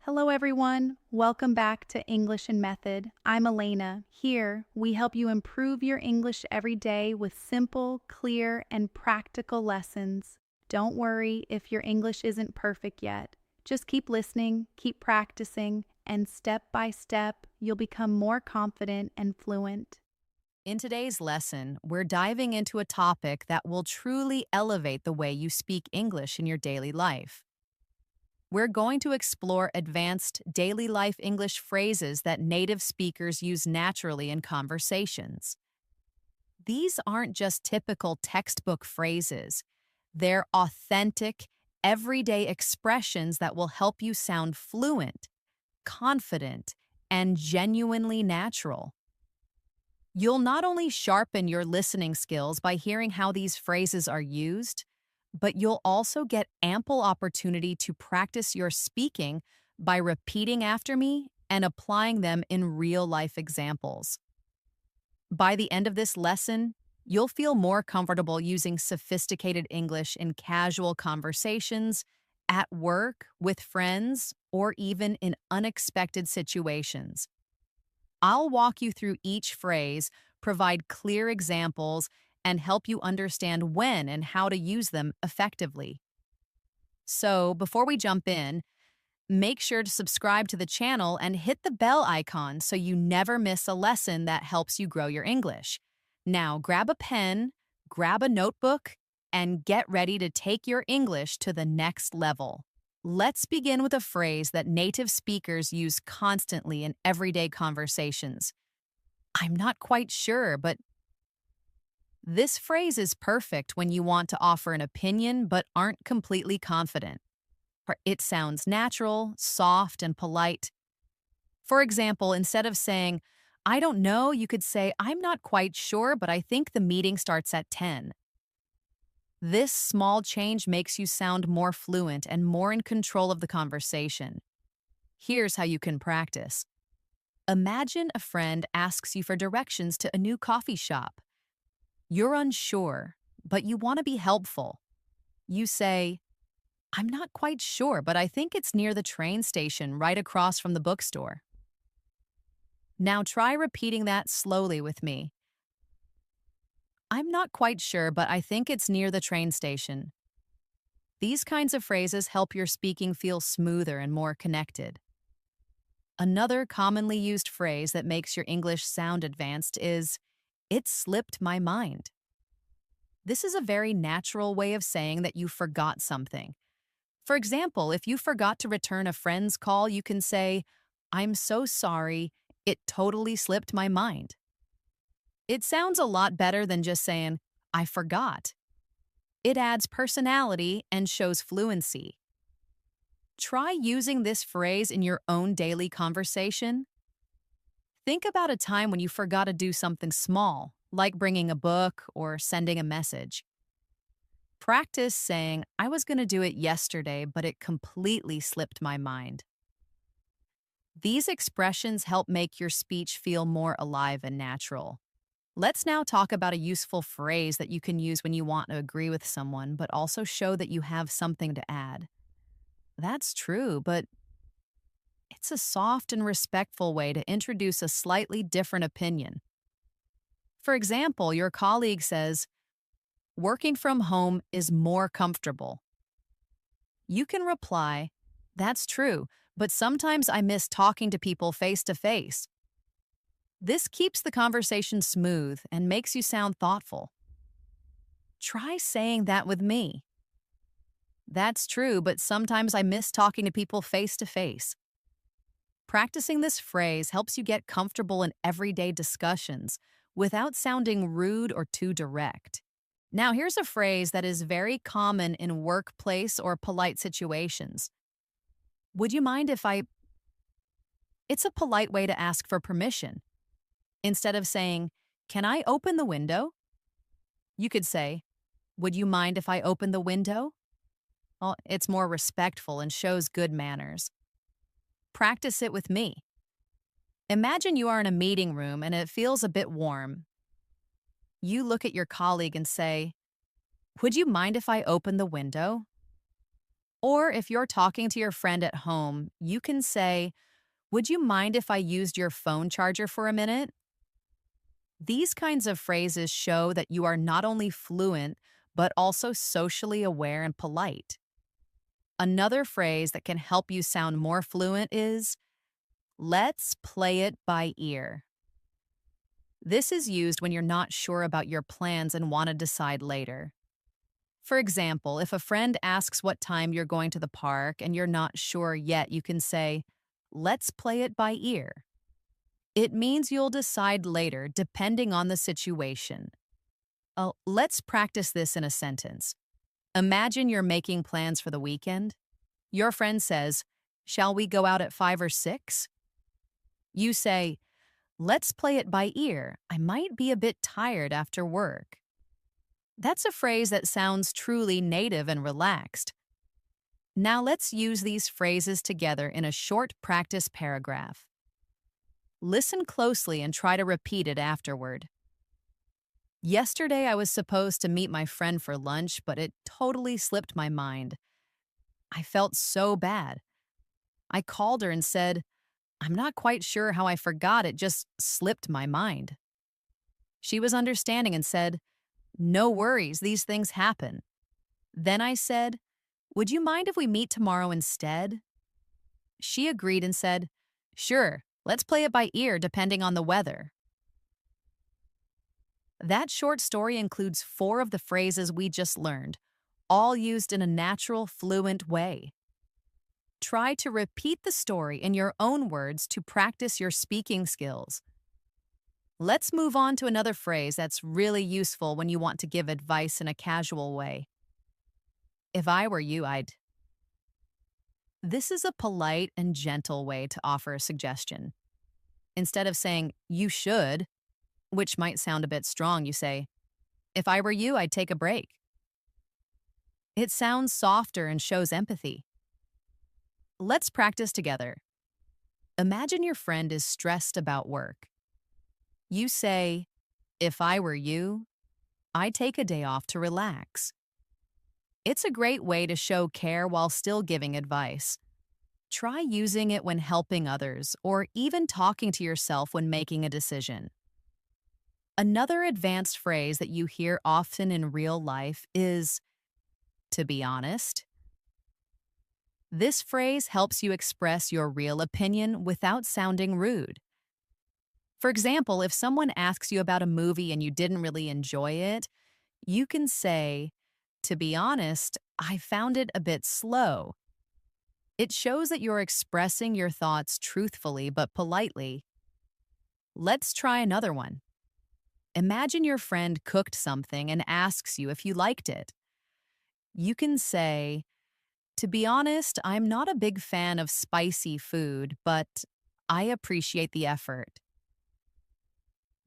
Hello, everyone. Welcome back to English and Method. I'm Elena. Here, we help you improve your English every day with simple, clear, and practical lessons. Don't worry if your English isn't perfect yet. Just keep listening, keep practicing, and step by step, you'll become more confident and fluent. In today's lesson, we're diving into a topic that will truly elevate the way you speak English in your daily life. We're going to explore advanced daily life English phrases that native speakers use naturally in conversations. These aren't just typical textbook phrases, they're authentic, everyday expressions that will help you sound fluent, confident, and genuinely natural. You'll not only sharpen your listening skills by hearing how these phrases are used, but you'll also get ample opportunity to practice your speaking by repeating after me and applying them in real life examples. By the end of this lesson, you'll feel more comfortable using sophisticated English in casual conversations, at work, with friends, or even in unexpected situations. I'll walk you through each phrase, provide clear examples, and help you understand when and how to use them effectively. So, before we jump in, make sure to subscribe to the channel and hit the bell icon so you never miss a lesson that helps you grow your English. Now, grab a pen, grab a notebook, and get ready to take your English to the next level. Let's begin with a phrase that native speakers use constantly in everyday conversations. I'm not quite sure, but this phrase is perfect when you want to offer an opinion but aren't completely confident. It sounds natural, soft, and polite. For example, instead of saying, I don't know, you could say, I'm not quite sure, but I think the meeting starts at 10. This small change makes you sound more fluent and more in control of the conversation. Here's how you can practice. Imagine a friend asks you for directions to a new coffee shop. You're unsure, but you want to be helpful. You say, I'm not quite sure, but I think it's near the train station right across from the bookstore. Now try repeating that slowly with me. I'm not quite sure, but I think it's near the train station. These kinds of phrases help your speaking feel smoother and more connected. Another commonly used phrase that makes your English sound advanced is, it slipped my mind. This is a very natural way of saying that you forgot something. For example, if you forgot to return a friend's call, you can say, I'm so sorry, it totally slipped my mind. It sounds a lot better than just saying, I forgot. It adds personality and shows fluency. Try using this phrase in your own daily conversation. Think about a time when you forgot to do something small, like bringing a book or sending a message. Practice saying, I was going to do it yesterday, but it completely slipped my mind. These expressions help make your speech feel more alive and natural. Let's now talk about a useful phrase that you can use when you want to agree with someone, but also show that you have something to add. That's true, but it's a soft and respectful way to introduce a slightly different opinion. For example, your colleague says, working from home is more comfortable. You can reply, that's true, but sometimes I miss talking to people face to face. This keeps the conversation smooth and makes you sound thoughtful. Try saying that with me. That's true, but sometimes I miss talking to people face to face. Practicing this phrase helps you get comfortable in everyday discussions without sounding rude or too direct. Now, here's a phrase that is very common in workplace or polite situations. Would you mind if I... It's a polite way to ask for permission. Instead of saying, can I open the window? You could say, would you mind if I open the window? Well, it's more respectful and shows good manners. Practice it with me. Imagine you are in a meeting room and it feels a bit warm. You look at your colleague and say, would you mind if I open the window? Or if you're talking to your friend at home, you can say, "Would you mind if I used your phone charger for a minute?" These kinds of phrases show that you are not only fluent, but also socially aware and polite. Another phrase that can help you sound more fluent is, "Let's play it by ear." This is used when you're not sure about your plans and want to decide later. For example, if a friend asks what time you're going to the park and you're not sure yet, you can say, "Let's play it by ear." It means you'll decide later depending on the situation. Let's practice this in a sentence. Imagine you're making plans for the weekend. Your friend says, "Shall we go out at 5 or 6?" You say, "Let's play it by ear. I might be a bit tired after work." That's a phrase that sounds truly native and relaxed. Now let's use these phrases together in a short practice paragraph. Listen closely and try to repeat it afterward. "Yesterday I was supposed to meet my friend for lunch, but it totally slipped my mind. I felt so bad. I called her and said, 'I'm not quite sure how I forgot, it just slipped my mind.' She was understanding and said, 'No worries, these things happen.' Then I said, 'Would you mind if we meet tomorrow instead?' She agreed and said, 'Sure, let's play it by ear depending on the weather.'" That short story includes 4 of the phrases we just learned, all used in a natural, fluent way. Try to repeat the story in your own words to practice your speaking skills. Let's move on to another phrase that's really useful when you want to give advice in a casual way. "If I were you, I'd..." This is a polite and gentle way to offer a suggestion. Instead of saying, "You should," which might sound a bit strong, you say, "If I were you, I'd take a break." It sounds softer and shows empathy. Let's practice together. Imagine your friend is stressed about work. You say, "If I were you, I'd take a day off to relax." It's a great way to show care while still giving advice. Try using it when helping others or even talking to yourself when making a decision. Another advanced phrase that you hear often in real life is, "To be honest." This phrase helps you express your real opinion without sounding rude. For example, if someone asks you about a movie and you didn't really enjoy it, you can say, "To be honest, I found it a bit slow." It shows that you're expressing your thoughts truthfully but politely. Let's try another one. Imagine your friend cooked something and asks you if you liked it. You can say, "To be honest, I'm not a big fan of spicy food, but I appreciate the effort."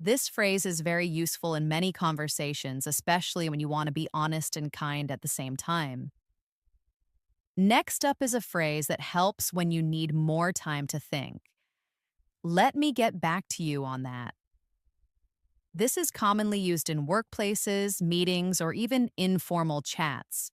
This phrase is very useful in many conversations, especially when you want to be honest and kind at the same time. Next up is a phrase that helps when you need more time to think. "Let me get back to you on that." This is commonly used in workplaces, meetings, or even informal chats.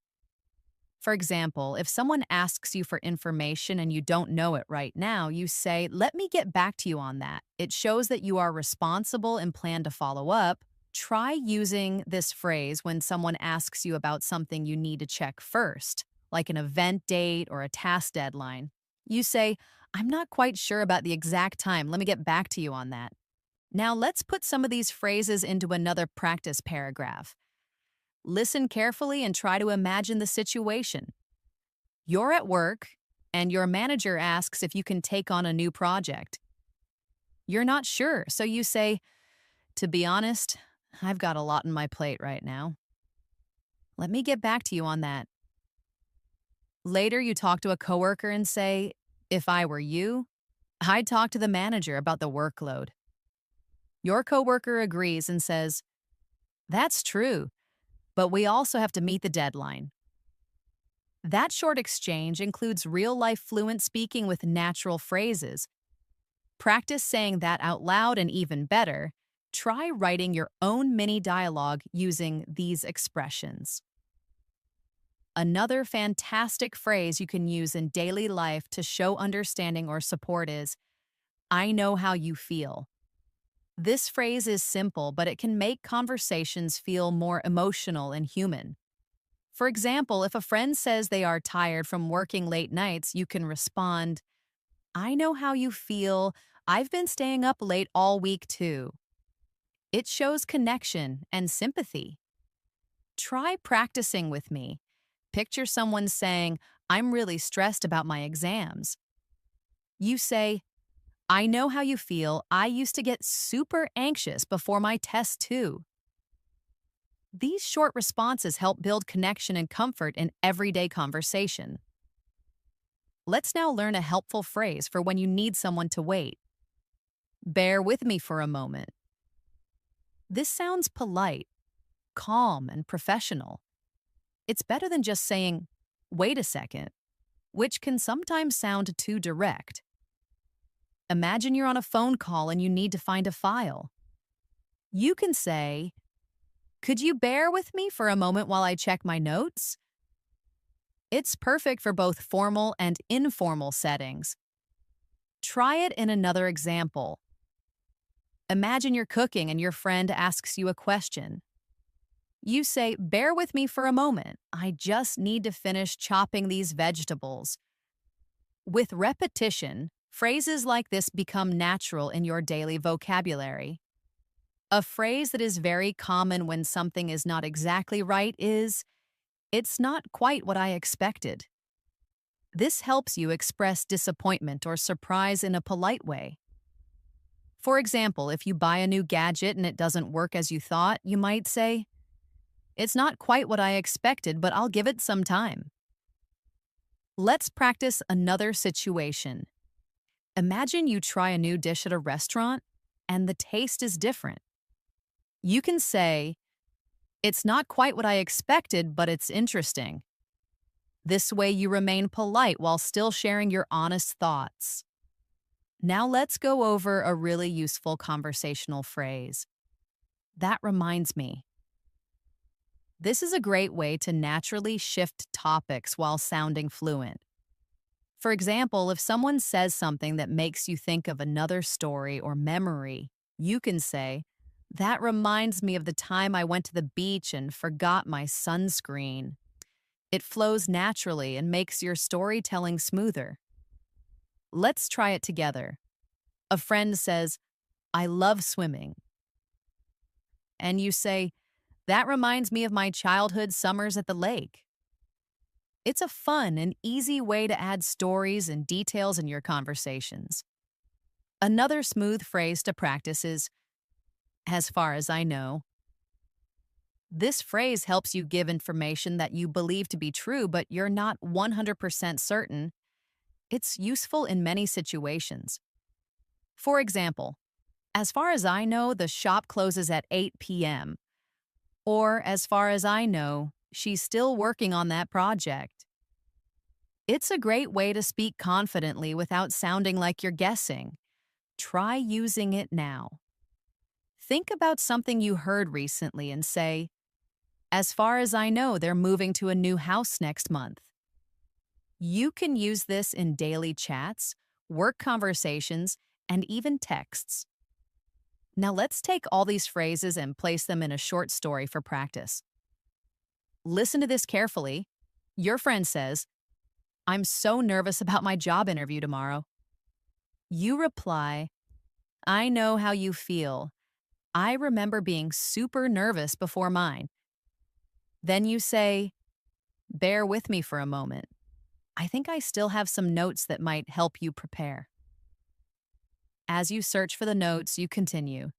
For example, if someone asks you for information and you don't know it right now, you say, "Let me get back to you on that." It shows that you are responsible and plan to follow up. Try using this phrase when someone asks you about something you need to check first, like an event date or a task deadline. You say, "I'm not quite sure about the exact time. Let me get back to you on that." Now let's put some of these phrases into another practice paragraph. Listen carefully and try to imagine the situation. You're at work, and your manager asks if you can take on a new project. You're not sure, so you say, "To be honest, I've got a lot on my plate right now. Let me get back to you on that." Later, you talk to a coworker and say, "If I were you, I'd talk to the manager about the workload." Your coworker agrees and says, "That's true, but we also have to meet the deadline." That short exchange includes real-life fluent speaking with natural phrases. Practice saying that out loud, and even better, try writing your own mini dialogue using these expressions. Another fantastic phrase you can use in daily life to show understanding or support is, I know how you feel. This phrase is simple, but it can make conversations feel more emotional and human. For example, if a friend says they are tired from working late nights, you can respond, I know how you feel. I've been staying up late all week too. It shows connection and sympathy. Try practicing with me. Picture someone saying, I'm really stressed about my exams. You say, I know how you feel. I used to get super anxious before my test too. These short responses help build connection and comfort in everyday conversation. Let's now learn a helpful phrase for when you need someone to wait. Bear with me for a moment. This sounds polite, calm, and professional. It's better than just saying, wait a second, which can sometimes sound too direct. Imagine you're on a phone call and you need to find a file. You can say, could you bear with me for a moment while I check my notes? It's perfect for both formal and informal settings. Try it in another example. Imagine you're cooking and your friend asks you a question. You say, bear with me for a moment. I just need to finish chopping these vegetables. With repetition, phrases like this become natural in your daily vocabulary. A phrase that is very common when something is not exactly right is, it's not quite what I expected. This helps you express disappointment or surprise in a polite way. For example, if you buy a new gadget and it doesn't work as you thought, you might say, it's not quite what I expected, but I'll give it some time. Let's practice another situation. Imagine you try a new dish at a restaurant and the taste is different. You can say, it's not quite what I expected, but it's interesting. This way you remain polite while still sharing your honest thoughts. Now let's go over a really useful conversational phrase. That reminds me. This is a great way to naturally shift topics while sounding fluent. For example, if someone says something that makes you think of another story or memory, you can say, that reminds me of the time I went to the beach and forgot my sunscreen. It flows naturally and makes your storytelling smoother. Let's try it together. A friend says, I love swimming. And you say, that reminds me of my childhood summers at the lake. It's a fun and easy way to add stories and details in your conversations. Another smooth phrase to practice is, as far as I know. This phrase helps you give information that you believe to be true, but you're not 100% certain. It's useful in many situations. For example, as far as I know, the shop closes at 8 p.m. Or, as far as I know, she's still working on that project. It's a great way to speak confidently without sounding like you're guessing. Try using it now. Think about something you heard recently and say, as far as I know, they're moving to a new house next month. You can use this in daily chats, work conversations, and even texts. Now let's take all these phrases and place them in a short story for practice. Listen to this carefully. Your friend says, I'm so nervous about my job interview tomorrow. You reply, I know how you feel. I remember being super nervous before mine. Then you say, bear with me for a moment. I think I still have some notes that might help you prepare. As you search for the notes, you continue.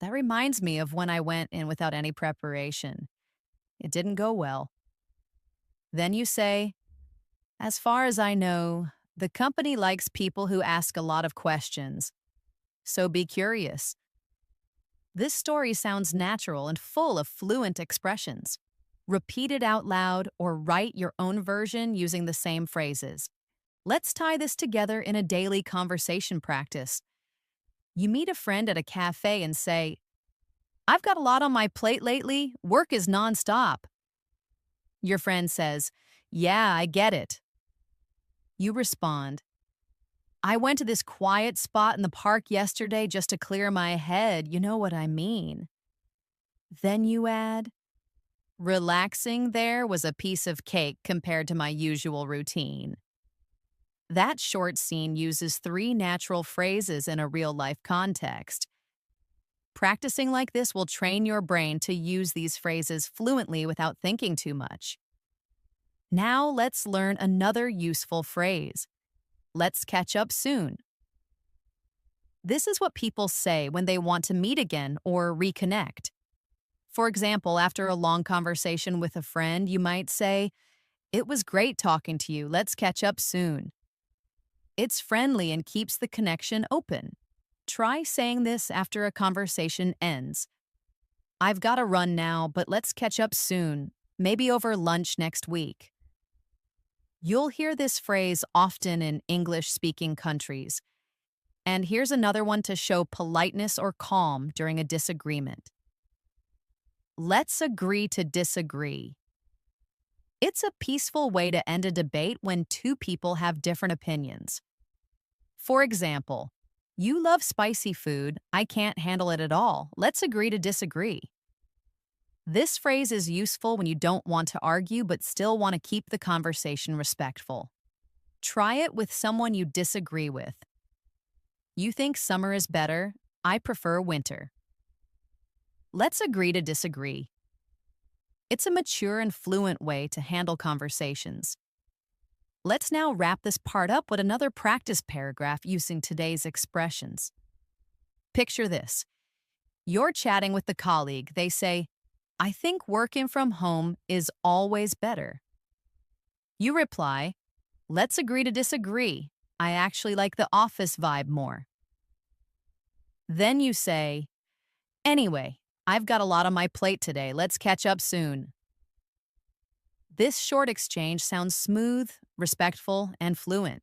That reminds me of when I went in without any preparation. It didn't go well. Then you say, as far as I know, the company likes people who ask a lot of questions. So be curious. This story sounds natural and full of fluent expressions. Repeat it out loud or write your own version using the same phrases. Let's tie this together in a daily conversation practice. You meet a friend at a cafe and say, I've got a lot on my plate lately. Work is nonstop. Your friend says, "Yeah, I get it." You respond, "I went to this quiet spot in the park yesterday just to clear my head. You know what I mean." Then you add, "Relaxing there was a piece of cake compared to my usual routine." That short scene uses three natural phrases in a real life context. Practicing like this will train your brain to use these phrases fluently without thinking too much. Now let's learn another useful phrase. Let's catch up soon. This is what people say when they want to meet again or reconnect. For example, after a long conversation with a friend, you might say, "It was great talking to you. Let's catch up soon." It's friendly and keeps the connection open. Try saying this after a conversation ends. "I've got to run now, but let's catch up soon, maybe over lunch next week." You'll hear this phrase often in English-speaking countries. And here's another one to show politeness or calm during a disagreement. Let's agree to disagree. It's a peaceful way to end a debate when two people have different opinions. For example, "You love spicy food. I can't handle it at all. Let's agree to disagree." This phrase is useful when you don't want to argue but still want to keep the conversation respectful. Try it with someone you disagree with. "You think summer is better. I prefer winter." Let's agree to disagree. It's a mature and fluent way to handle conversations. Let's now wrap this part up with another practice paragraph using today's expressions. Picture this. You're chatting with the colleague. They say, "I think working from home is always better." You reply, "Let's agree to disagree. I actually like the office vibe more." Then you say, "Anyway, I've got a lot on my plate today. Let's catch up soon." This short exchange sounds smooth, respectful, and fluent.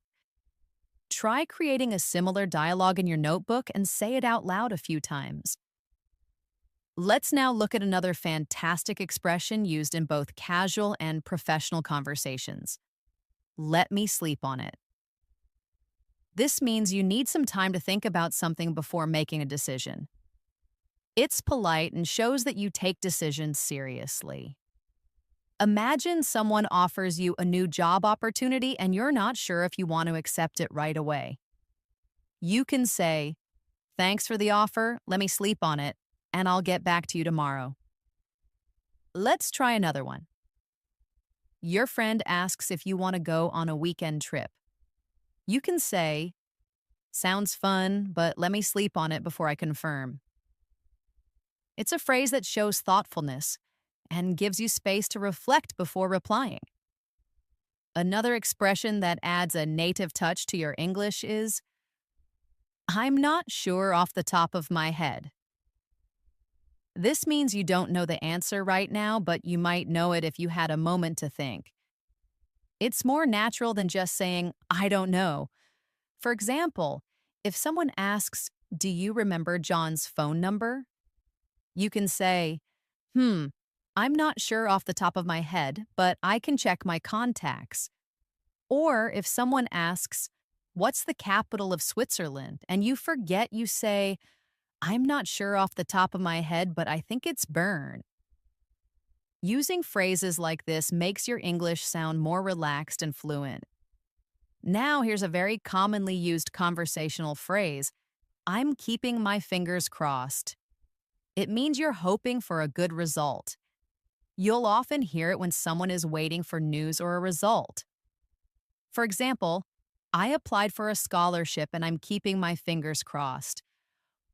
Try creating a similar dialogue in your notebook and say it out loud a few times. Let's now look at another fantastic expression used in both casual and professional conversations. "Let me sleep on it." This means you need some time to think about something before making a decision. It's polite and shows that you take decisions seriously. Imagine someone offers you a new job opportunity and you're not sure if you want to accept it right away. You can say, "Thanks for the offer, let me sleep on it, and I'll get back to you tomorrow." Let's try another one. Your friend asks if you want to go on a weekend trip. You can say, "Sounds fun, but let me sleep on it before I confirm." It's a phrase that shows thoughtfulness and gives you space to reflect before replying. Another expression that adds a native touch to your English is, "I'm not sure off the top of my head." This means you don't know the answer right now, but you might know it if you had a moment to think. It's more natural than just saying, "I don't know." For example, if someone asks, "Do you remember John's phone number?" You can say, "Hmm, I'm not sure off the top of my head, but I can check my contacts." Or if someone asks, "What's the capital of Switzerland?" and you forget, you say, "I'm not sure off the top of my head, but I think it's Bern." Using phrases like this makes your English sound more relaxed and fluent. Now, here's a very commonly used conversational phrase, "I'm keeping my fingers crossed." It means you're hoping for a good result. You'll often hear it when someone is waiting for news or a result. For example, "I applied for a scholarship and I'm keeping my fingers crossed."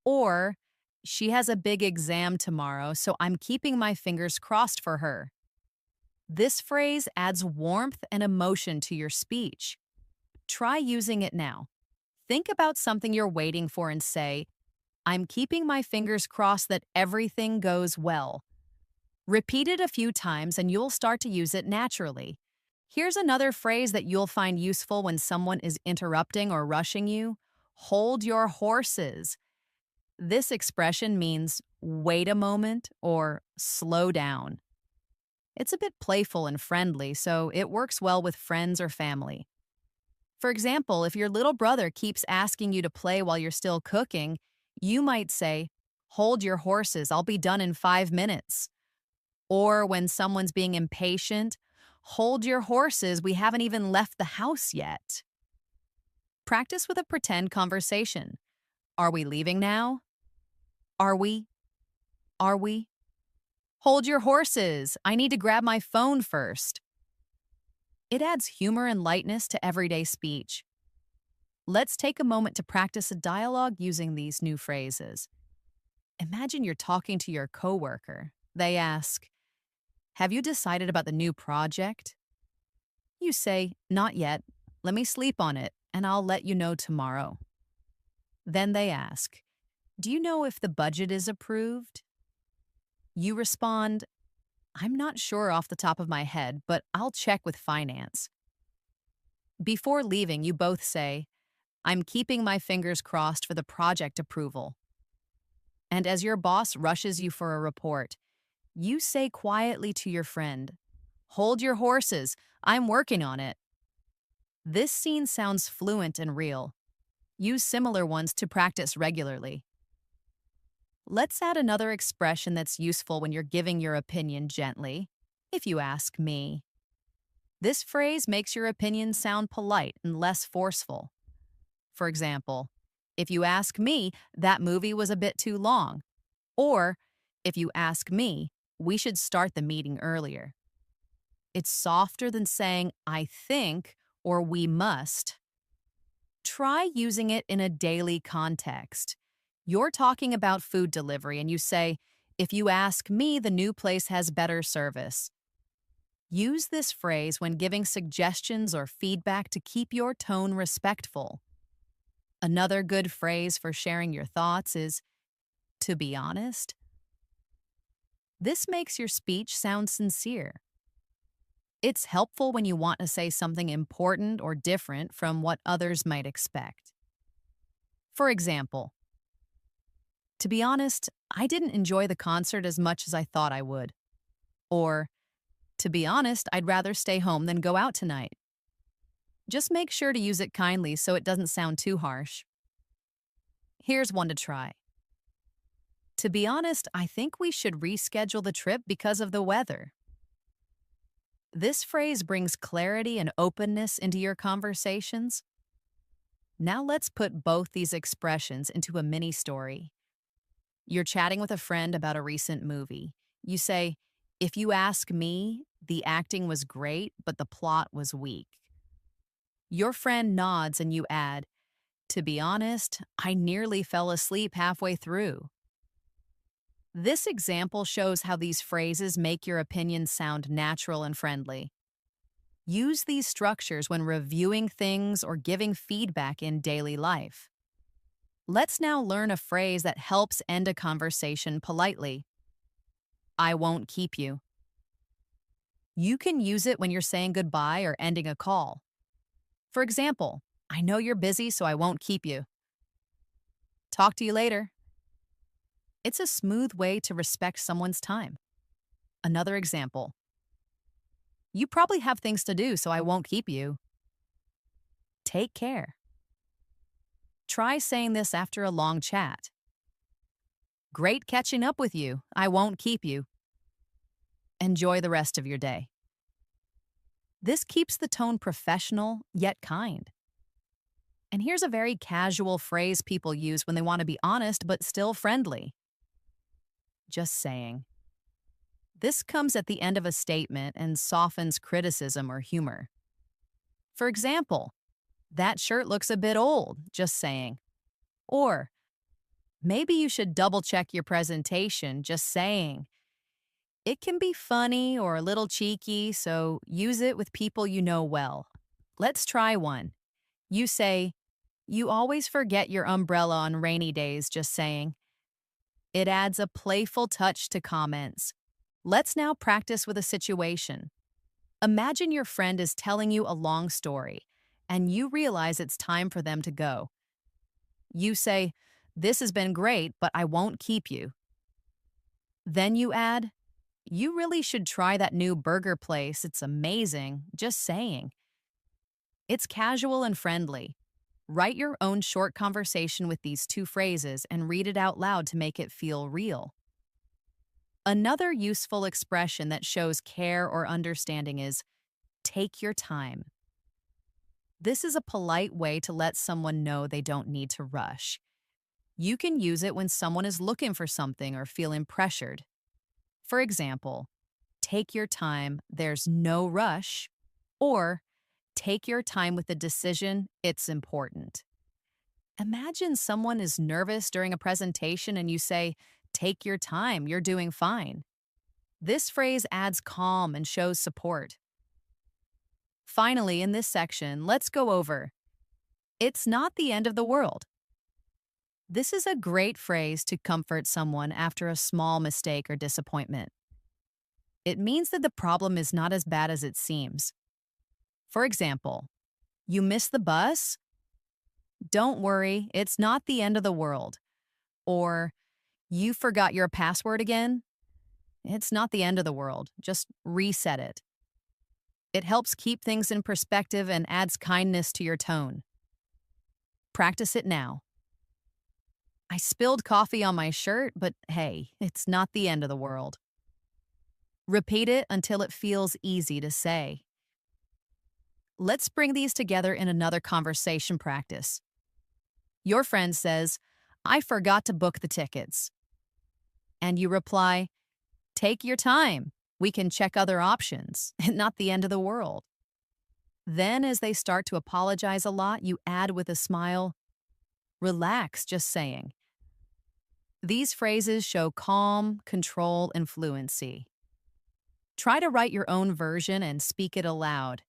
Or, "She has a big exam tomorrow, so I'm keeping my fingers crossed for her." This phrase adds warmth and emotion to your speech. Try using it now. Think about something you're waiting for and say, "I'm keeping my fingers crossed that everything goes well." Repeat it a few times and you'll start to use it naturally. Here's another phrase that you'll find useful when someone is interrupting or rushing you. "Hold your horses." This expression means wait a moment or slow down. It's a bit playful and friendly, so it works well with friends or family. For example, if your little brother keeps asking you to play while you're still cooking, you might say, "Hold your horses, I'll be done in 5 minutes." Or when someone's being impatient, "Hold your horses, we haven't even left the house yet." Practice with a pretend conversation. Are we leaving now? Are we? Are we? Hold your horses, I need to grab my phone first. It adds humor and lightness to everyday speech. Let's take a moment to practice a dialogue using these new phrases. Imagine you're talking to your coworker. They ask, "Have you decided about the new project?" You say, "Not yet. Let me sleep on it, and I'll let you know tomorrow." Then they ask, "Do you know if the budget is approved?" You respond, "I'm not sure off the top of my head, but I'll check with finance." Before leaving, you both say, "I'm keeping my fingers crossed for the project approval." And as your boss rushes you for a report, you say quietly to your friend, "Hold your horses, I'm working on it." This scene sounds fluent and real. Use similar ones to practice regularly. Let's add another expression that's useful when you're giving your opinion gently. If you ask me. This phrase makes your opinion sound polite and less forceful. For example, if you ask me, that movie was a bit too long. Or, if you ask me, we should start the meeting earlier. It's softer than saying, "I think," or "we must." Try using it in a daily context. You're talking about food delivery and you say, "If you ask me, the new place has better service." Use this phrase when giving suggestions or feedback to keep your tone respectful. Another good phrase for sharing your thoughts is, "To be honest." This makes your speech sound sincere. It's helpful when you want to say something important or different from what others might expect. For example, "To be honest, I didn't enjoy the concert as much as I thought I would." Or, "To be honest, I'd rather stay home than go out tonight." Just make sure to use it kindly so it doesn't sound too harsh. Here's one to try. "To be honest, I think we should reschedule the trip because of the weather." This phrase brings clarity and openness into your conversations. Now let's put both these expressions into a mini story. You're chatting with a friend about a recent movie. You say, "If you ask me, the acting was great, but the plot was weak." Your friend nods and you add, "To be honest, I nearly fell asleep halfway through." This example shows how these phrases make your opinion sound natural and friendly. Use these structures when reviewing things or giving feedback in daily life. Let's now learn a phrase that helps end a conversation politely. "I won't keep you." You can use it when you're saying goodbye or ending a call. For example, "I know you're busy, so I won't keep you." "Talk to you later." It's a smooth way to respect someone's time. Another example, "You probably have things to do, so I won't keep you." Take care. Try saying this after a long chat. "Great catching up with you. I won't keep you." Enjoy the rest of your day. This keeps the tone professional yet kind. And here's a very casual phrase people use when they want to be honest but still friendly. "Just saying." This comes at the end of a statement and softens criticism or humor. For example, "That shirt looks a bit old, just saying." Or, "Maybe you should double check your presentation, just saying." It can be funny or a little cheeky, so use it with people you know well. Let's try one. You say, "You always forget your umbrella on rainy days, just saying." It adds a playful touch to comments. Let's now practice with a situation. Imagine your friend is telling you a long story, and you realize it's time for them to go. You say, "This has been great, but I won't keep you." Then you add, You really should try that new burger place. It's amazing. Just saying. It's casual and friendly. Write your own short conversation with these two phrases and read it out loud to make it feel real. Another useful expression that shows care or understanding is take your time. This is a polite way to let someone know they don't need to rush. You can use it when someone is looking for something or feeling pressured. For example, take your time, there's no rush, or take your time with the decision, it's important. Imagine someone is nervous during a presentation and you say, take your time, you're doing fine. This phrase adds calm and shows support. Finally, in this section, let's go over it's not the end of the world. This is a great phrase to comfort someone after a small mistake or disappointment. It means that the problem is not as bad as it seems. For example, you missed the bus? Don't worry, it's not the end of the world. Or, you forgot your password again? It's not the end of the world, just reset it. It helps keep things in perspective and adds kindness to your tone. Practice it now. I spilled coffee on my shirt, but hey, it's not the end of the world. Repeat it until it feels easy to say. Let's bring these together in another conversation practice. Your friend says, I forgot to book the tickets. And you reply, take your time. We can check other options. Not the end of the world. Then, as they start to apologize a lot, you add with a smile, relax, just saying. These phrases show calm, control, and fluency. Try to write your own version and speak it aloud.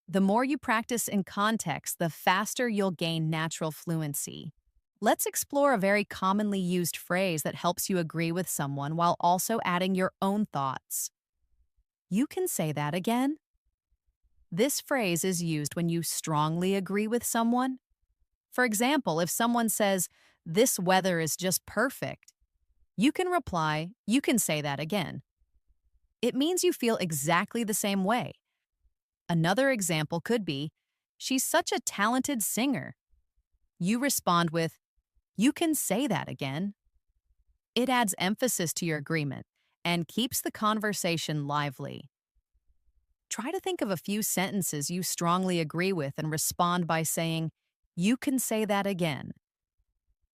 The more you practice in context, the faster you'll gain natural fluency. Let's explore a very commonly used phrase that helps you agree with someone while also adding your own thoughts. You can say that again. This phrase is used when you strongly agree with someone. For example, if someone says, this weather is just perfect, you can reply, you can say that again. It means you feel exactly the same way. Another example could be, she's such a talented singer. You respond with, you can say that again. It adds emphasis to your agreement and keeps the conversation lively. Try to think of a few sentences you strongly agree with and respond by saying, you can say that again.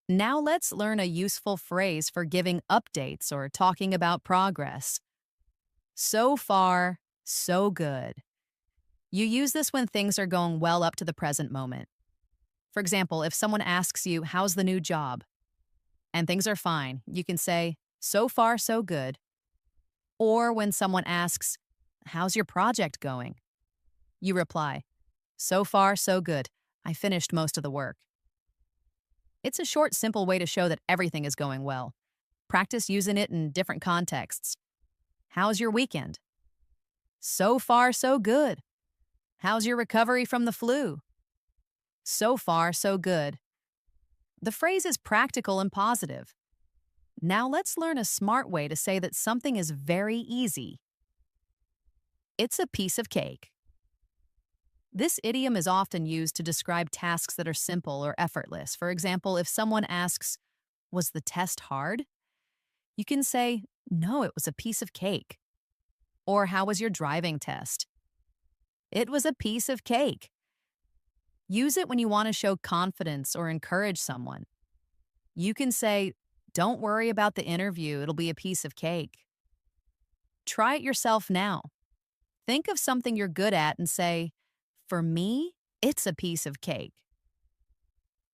Now let's learn a useful phrase for giving updates or talking about progress. So far, so good. You use this when things are going well up to the present moment. For example, if someone asks you, how's the new job? And things are fine, you can say, so far, so good. Or when someone asks, how's your project going? You reply, so far, so good. I finished most of the work. It's a short, simple way to show that everything is going well. Practice using it in different contexts. How's your weekend? So far, so good. How's your recovery from the flu? So far, so good. The phrase is practical and positive. Now let's learn a smart way to say that something is very easy. It's a piece of cake. This idiom is often used to describe tasks that are simple or effortless. For example, if someone asks, was the test hard? You can say, no, it was a piece of cake. Or how was your driving test? It was a piece of cake. Use it when you want to show confidence or encourage someone. You can say, don't worry about the interview, it'll be a piece of cake. Try it yourself now. Think of something you're good at and say, for me, it's a piece of cake.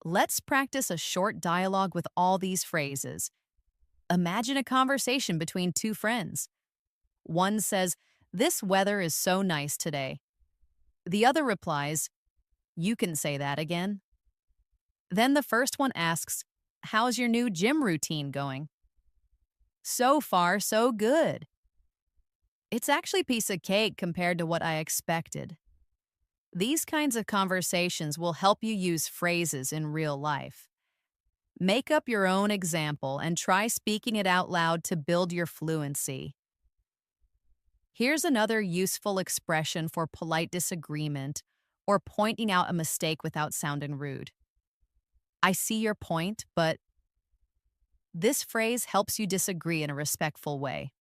Let's practice a short dialogue with all these phrases. Imagine a conversation between two friends. One says, this weather is so nice today. The other replies, you can say that again. Then the first one asks, how's your new gym routine going? So far, so good. It's actually a piece of cake compared to what I expected. These kinds of conversations will help you use phrases in real life. Make up your own example and try speaking it out loud to build your fluency. Here's another useful expression for polite disagreement or pointing out a mistake without sounding rude. I see your point, but this phrase helps you disagree in a respectful way.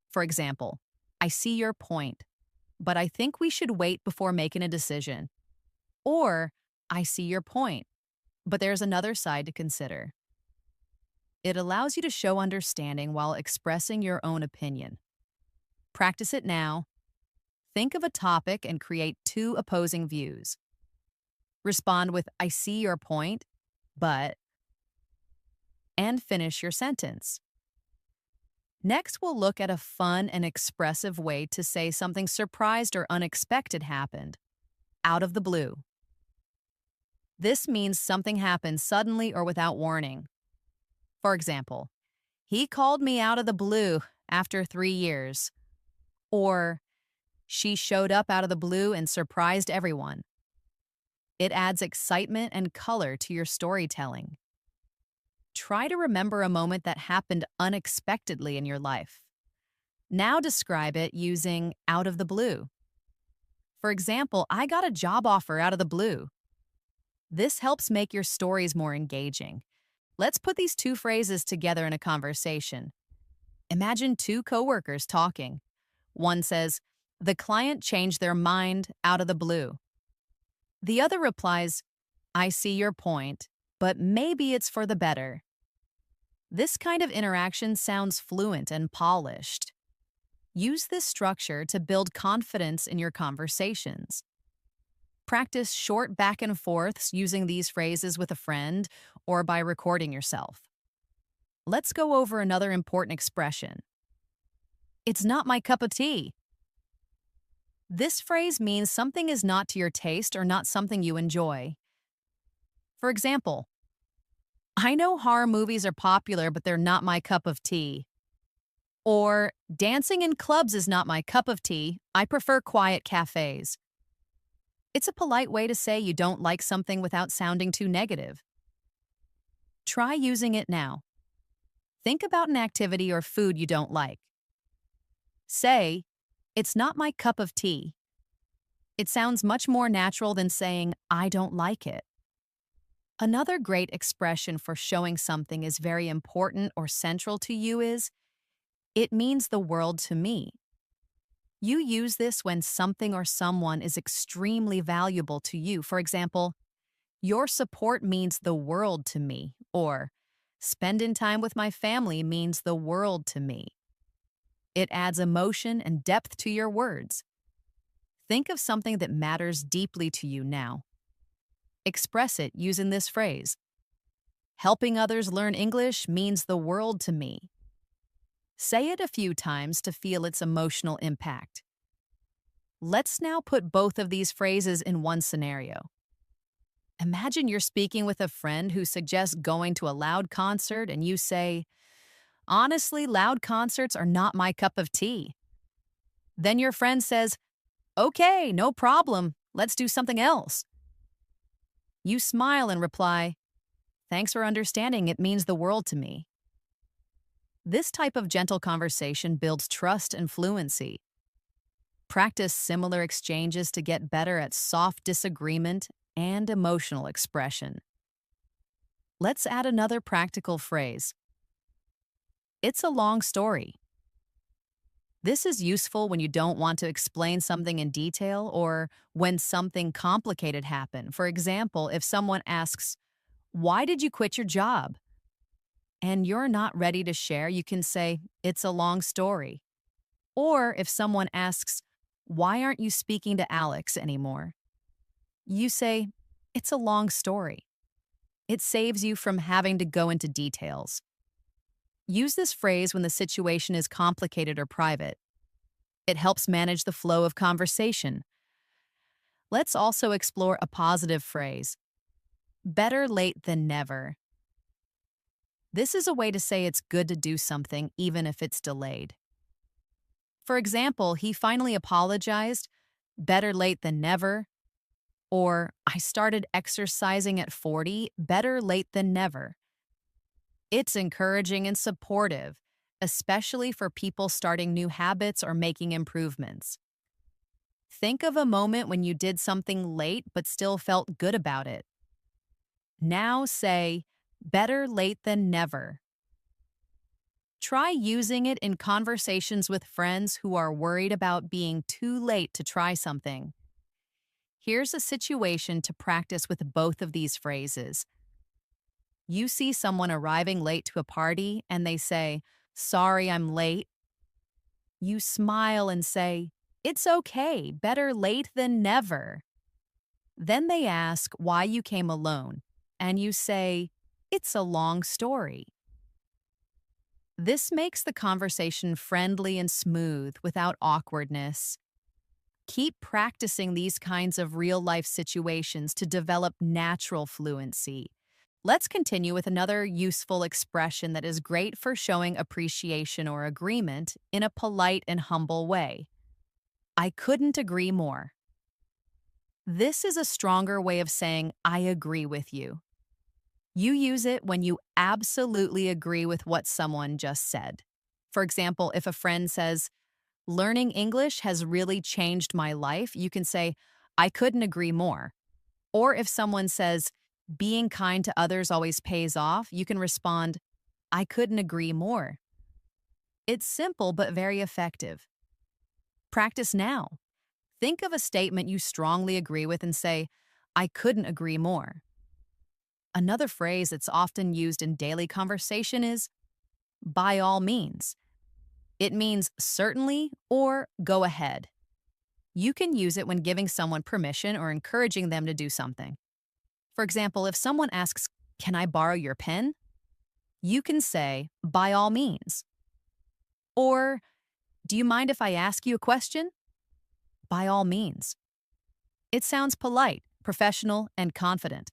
For example, I see your point, but I think we should wait before making a decision. Or, I see your point, but there's another side to consider. It allows you to show understanding while expressing your own opinion. Practice it now. Think of a topic and create two opposing views. Respond with, I see your point, but, and finish your sentence. Next, we'll look at a fun and expressive way to say something surprised or unexpected happened, out of the blue. This means something happened suddenly or without warning. For example, he called me out of the blue after 3 years. Or, she showed up out of the blue and surprised everyone. It adds excitement and color to your storytelling. Try to remember a moment that happened unexpectedly in your life. Now describe it using out of the blue. For example, I got a job offer out of the blue. This helps make your stories more engaging. Let's put these two phrases together in a conversation. Imagine two coworkers talking. One says, the client changed their mind out of the blue. The other replies, I see your point, but maybe it's for the better. This kind of interaction sounds fluent and polished. Use this structure to build confidence in your conversations. Practice short back and forths using these phrases with a friend or by recording yourself. Let's go over another important expression. It's not my cup of tea. This phrase means something is not to your taste or not something you enjoy. For example, I know horror movies are popular, but they're not my cup of tea. Or, dancing in clubs is not my cup of tea. I prefer quiet cafes. It's a polite way to say you don't like something without sounding too negative. Try using it now. Think about an activity or food you don't like. Say, it's not my cup of tea. It sounds much more natural than saying, I don't like it. Another great expression for showing something is very important or central to you is, it means the world to me. You use this when something or someone is extremely valuable to you. For example, your support means the world to me, or spending time with my family means the world to me. It adds emotion and depth to your words. Think of something that matters deeply to you now. Express it using this phrase. Helping others learn English means the world to me. Say it a few times to feel its emotional impact. Let's now put both of these phrases in one scenario. Imagine you're speaking with a friend who suggests going to a loud concert and you say, honestly, loud concerts are not my cup of tea. Then your friend says, okay, no problem, let's do something else. You smile and reply, thanks for understanding, it means the world to me. This type of gentle conversation builds trust and fluency. Practice similar exchanges to get better at soft disagreement and emotional expression. Let's add another practical phrase. It's a long story. This is useful when you don't want to explain something in detail or when something complicated happened. For example, if someone asks, why did you quit your job? And you're not ready to share, you can say, it's a long story. Or if someone asks, why aren't you speaking to Alex anymore? You say, it's a long story. It saves you from having to go into details. Use this phrase when the situation is complicated or private. It helps manage the flow of conversation. Let's also explore a positive phrase. Better late than never. This is a way to say it's good to do something even if it's delayed. For example, he finally apologized, better late than never. Or, I started exercising at 40, better late than never. It's encouraging and supportive, especially for people starting new habits or making improvements. Think of a moment when you did something late but still felt good about it. Now say, better late than never. Try using it in conversations with friends who are worried about being too late to try something. Here's a situation to practice with both of these phrases. You see someone arriving late to a party and they say, "Sorry, I'm late." You smile and say, "It's okay, better late than never." Then they ask why you came alone, and you say, "It's a long story." This makes the conversation friendly and smooth without awkwardness. Keep practicing these kinds of real life situations to develop natural fluency. Let's continue with another useful expression that is great for showing appreciation or agreement in a polite and humble way. I couldn't agree more. This is a stronger way of saying, I agree with you. You use it when you absolutely agree with what someone just said. For example, if a friend says, learning English has really changed my life, you can say, I couldn't agree more. Or if someone says, being kind to others always pays off, you can respond, I couldn't agree more. It's simple but very effective. Practice now. Think of a statement you strongly agree with and say, I couldn't agree more. Another phrase that's often used in daily conversation is, by all means. It means certainly or go ahead. You can use it when giving someone permission or encouraging them to do something. For example, if someone asks, can I borrow your pen? You can say, by all means. Or, do you mind if I ask you a question? By all means. It sounds polite, professional, and confident.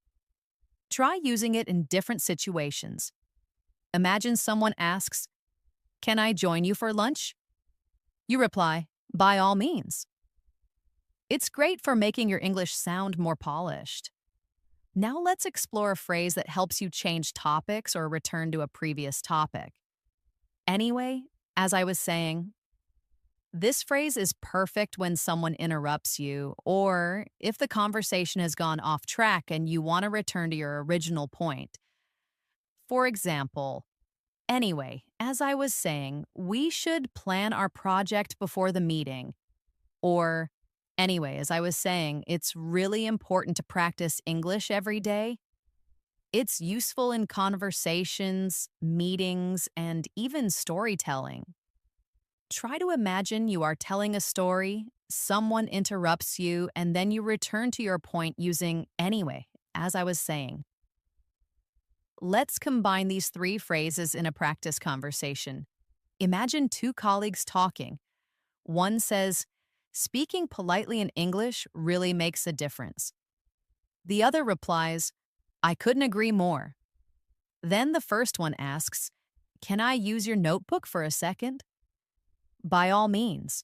Try using it in different situations. Imagine someone asks, can I join you for lunch? You reply, by all means. It's great for making your English sound more polished. Now let's explore a phrase that helps you change topics or return to a previous topic. Anyway, as I was saying, this phrase is perfect when someone interrupts you or if the conversation has gone off track and you want to return to your original point. For example, anyway, as I was saying, we should plan our project before the meeting. Or, anyway, as I was saying, it's really important to practice English every day. It's useful in conversations, meetings, and even storytelling. Try to imagine you are telling a story, someone interrupts you, and then you return to your point using anyway, as I was saying. Let's combine these three phrases in a practice conversation. Imagine two colleagues talking. One says, speaking politely in English really makes a difference. The other replies, I couldn't agree more. Then the first one asks, can I use your notebook for a second? By all means.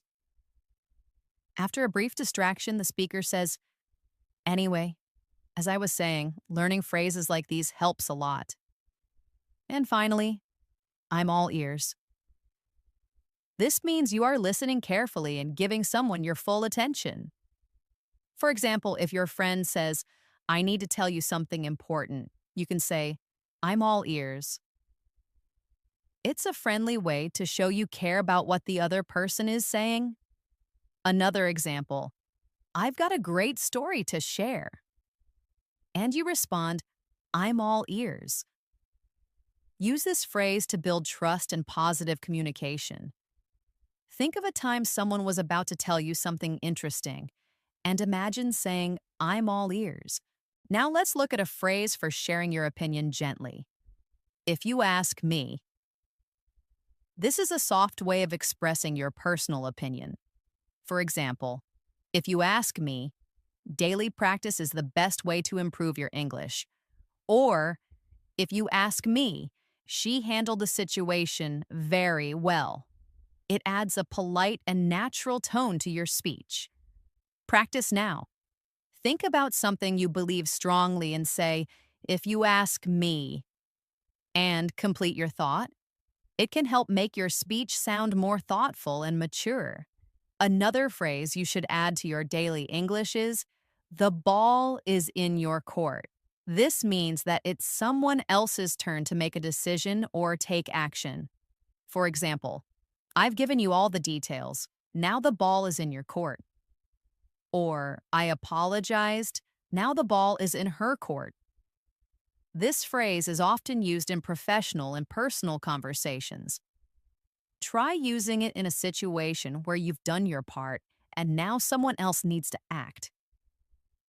After a brief distraction, the speaker says, anyway, as I was saying, learning phrases like these helps a lot. And finally, I'm all ears. This means you are listening carefully and giving someone your full attention. For example, if your friend says, I need to tell you something important, you can say, I'm all ears. It's a friendly way to show you care about what the other person is saying. Another example, I've got a great story to share. And you respond, I'm all ears. Use this phrase to build trust and positive communication. Think of a time someone was about to tell you something interesting, and imagine saying, I'm all ears. Now let's look at a phrase for sharing your opinion gently. If you ask me, this is a soft way of expressing your personal opinion. For example, if you ask me, daily practice is the best way to improve your English. Or, if you ask me, she handled the situation very well. It adds a polite and natural tone to your speech. Practice now. Think about something you believe strongly and say, if you ask me, and complete your thought. It can help make your speech sound more thoughtful and mature. Another phrase you should add to your daily English is, the ball is in your court. This means that it's someone else's turn to make a decision or take action. For example, I've given you all the details. Now the ball is in your court. Or, I apologized. Now the ball is in her court. This phrase is often used in professional and personal conversations. Try using it in a situation where you've done your part and now someone else needs to act.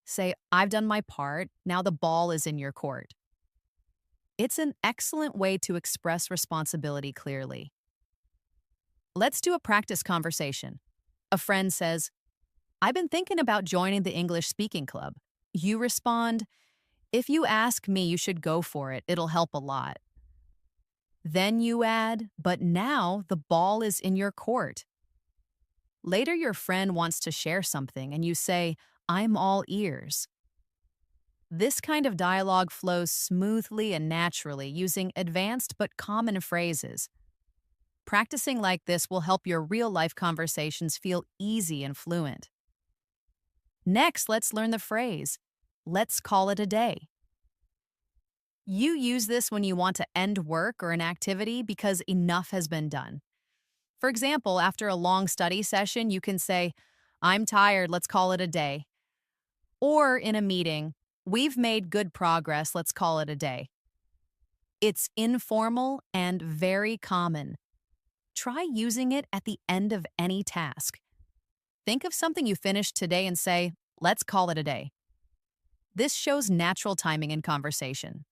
Say, I've done my part, now the ball is in your court. It's an excellent way to express responsibility clearly. Let's do a practice conversation. A friend says, I've been thinking about joining the English speaking club. You respond, if you ask me, you should go for it. It'll help a lot. Then you add, but now the ball is in your court. Later, your friend wants to share something and you say, I'm all ears. This kind of dialogue flows smoothly and naturally using advanced but common phrases. Practicing like this will help your real-life conversations feel easy and fluent. Next, let's learn the phrase, let's call it a day. You use this when you want to end work or an activity because enough has been done. For example, after a long study session, you can say, I'm tired, let's call it a day. Or in a meeting, we've made good progress, let's call it a day. It's informal and very common. Try using it at the end of any task. Think of something you finished today and say, let's call it a day. This shows natural timing in conversation.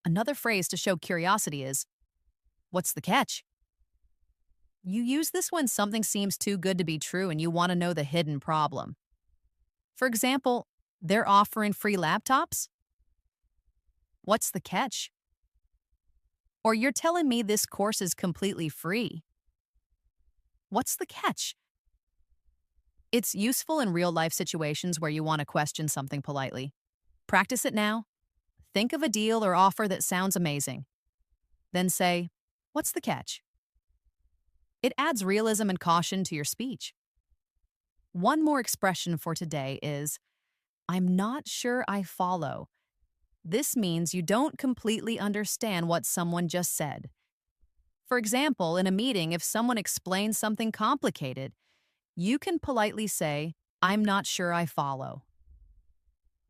Another phrase to show curiosity is, what's the catch? You use this when something seems too good to be true and you want to know the hidden problem. For example, they're offering free laptops? What's the catch? Or you're telling me this course is completely free. What's the catch? It's useful in real-life situations where you want to question something politely. Practice it now. Think of a deal or offer that sounds amazing. Then say, what's the catch? It adds realism and caution to your speech. One more expression for today is, I'm not sure I follow. This means you don't completely understand what someone just said. For example, in a meeting, if someone explains something complicated, you can politely say, I'm not sure I follow.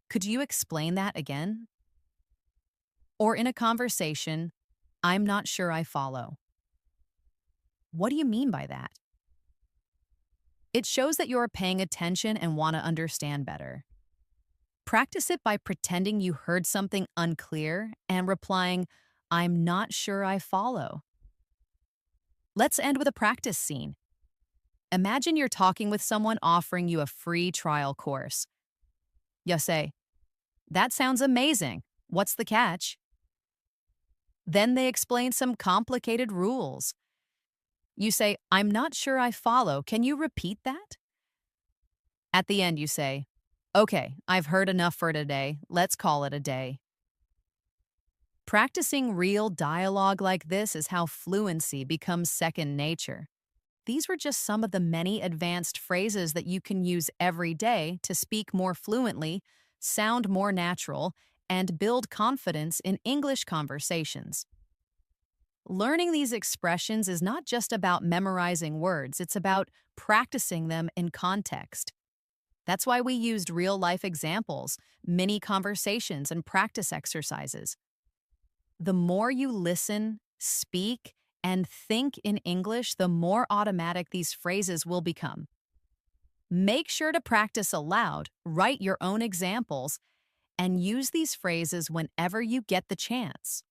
Could you explain that again? Or in a conversation, I'm not sure I follow. What do you mean by that? It shows that you're paying attention and want to understand better. Practice it by pretending you heard something unclear and replying, I'm not sure I follow. Let's end with a practice scene. Imagine you're talking with someone offering you a free trial course. You say, that sounds amazing. What's the catch? Then they explain some complicated rules. You say, I'm not sure I follow. Can you repeat that? At the end, you say, okay, I've heard enough for today. Let's call it a day. Practicing real dialogue like this is how fluency becomes second nature. These were just some of the many advanced phrases that you can use every day to speak more fluently, sound more natural, and build confidence in English conversations. Learning these expressions is not just about memorizing words, it's about practicing them in context. That's why we used real-life examples, mini conversations, and practice exercises. The more you listen, speak, and think in English, the more automatic these phrases will become. Make sure to practice aloud, write your own examples, and use these phrases whenever you get the chance.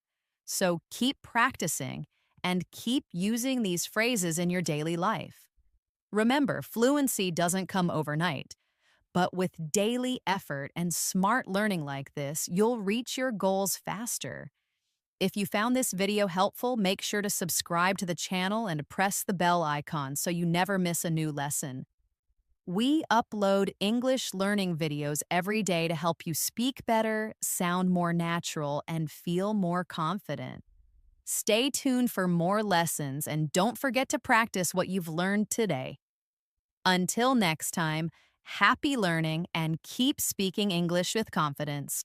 So keep practicing and keep using these phrases in your daily life. Remember, fluency doesn't come overnight, but with daily effort and smart learning like this, you'll reach your goals faster. If you found this video helpful, make sure to subscribe to the channel and press the bell icon so you never miss a new lesson. We upload English learning videos every day to help you speak better, sound more natural, and feel more confident. Stay tuned for more lessons and don't forget to practice what you've learned today. Until next time, happy learning and keep speaking English with confidence.